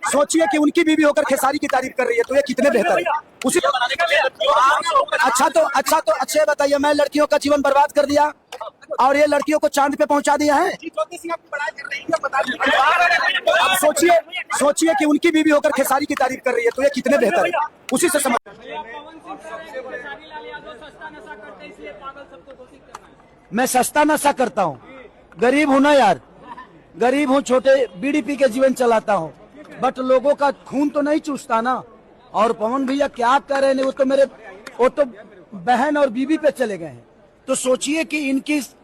सोचिए कि उनकी बीवी होकर खेसारी की तारीफ कर रही है, तो ये कितने बेहतर है। उसी अच्छा तो अच्छे बताइए, मैं लड़कियों का जीवन बर्बाद कर दिया और ये लड़कियों को चांद पे पहुंचा दिया है। अब सोचिए कि उनकी बीवी होकर खेसारी की तारीफ कर रही है, तो ये कितने बेहतर है। उसी से समझ। मैं सस्ता नशा करता हूँ, गरीब हूँ ना यार, गरीब हूँ, छोटे बीड़ी पी के जीवन चलाता हूँ, बट लोगों का खून तो नहीं चूसता ना। और पवन भैया क्या कह रहे हैं, वो तो बहन और बीवी पे चले गए हैं। तो सोचिए कि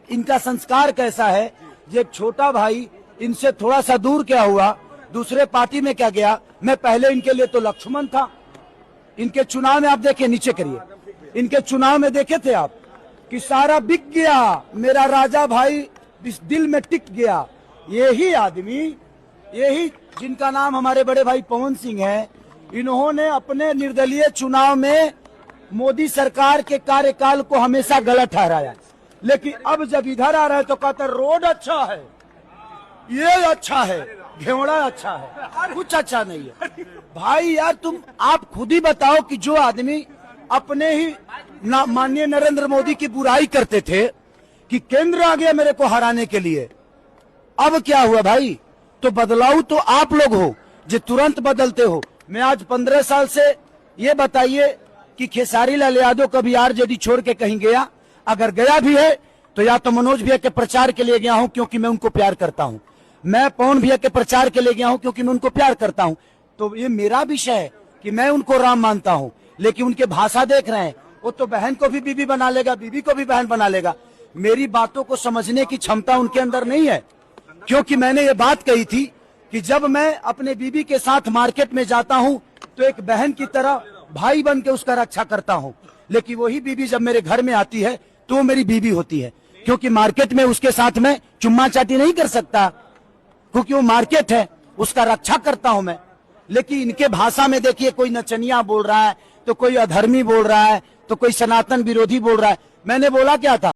इनका संस्कार कैसा है। ये छोटा भाई इनसे थोड़ा सा दूर क्या हुआ, दूसरे पार्टी में क्या गया। मैं पहले इनके लिए तो लक्ष्मण था। इनके चुनाव में आप देखिए, नीचे करिए, इनके चुनाव में देखे थे आप कि सारा बिक गया, मेरा राजा भाई इस दिल में टिक गया। यही आदमी, यही जिनका नाम हमारे बड़े भाई पवन सिंह है, इन्होंने अपने निर्दलीय चुनाव में मोदी सरकार के कार्यकाल को हमेशा गलत ठहराया, लेकिन अब जब इधर आ रहे हैं तो कहते रोड अच्छा है, ये अच्छा है, घेवड़ा अच्छा है, कुछ अच्छा नहीं है। भाई यार आप खुद ही बताओ कि जो आदमी अपने ही माननीय नरेंद्र मोदी की बुराई करते थे कि केंद्र आ गया मेरे को हराने के लिए, अब क्या हुआ भाई। तो बदलाव तो आप लोग हो जो तुरंत बदलते हो। मैं आज 15 साल से, ये बताइए कि खेसारी लाल यादव कभी आरजेडी छोड़ के कहीं गया? अगर गया भी है तो या तो मनोज भैया के प्रचार के लिए गया हूं क्योंकि मैं उनको प्यार करता हूं, मैं पवन भैया के प्रचार के लिए गया हूं क्योंकि मैं उनको प्यार करता हूं। तो ये मेरा विषय है कि मैं उनको राम मानता हूं, लेकिन उनके भाषा देख रहे हैं, वो तो बहन को भी बीबी बना लेगा, बीबी को भी बहन बना लेगा। मेरी बातों को समझने की क्षमता उनके अंदर नहीं है, क्योंकि मैंने ये बात कही थी कि जब मैं अपने बीबी के साथ मार्केट में जाता हूं तो एक बहन की तरह भाई बन के उसका रक्षा करता हूं, लेकिन वही बीबी जब मेरे घर में आती है तो वो मेरी बीबी होती है, क्योंकि मार्केट में उसके साथ में चुम्मा चाटी नहीं कर सकता, क्योंकि वो मार्केट है, उसका रक्षा करता हूं मैं। लेकिन इनके भाषा में देखिए, कोई नचनिया बोल रहा है, तो कोई अधर्मी बोल रहा है, तो कोई सनातन विरोधी बोल रहा है। मैंने बोला क्या था?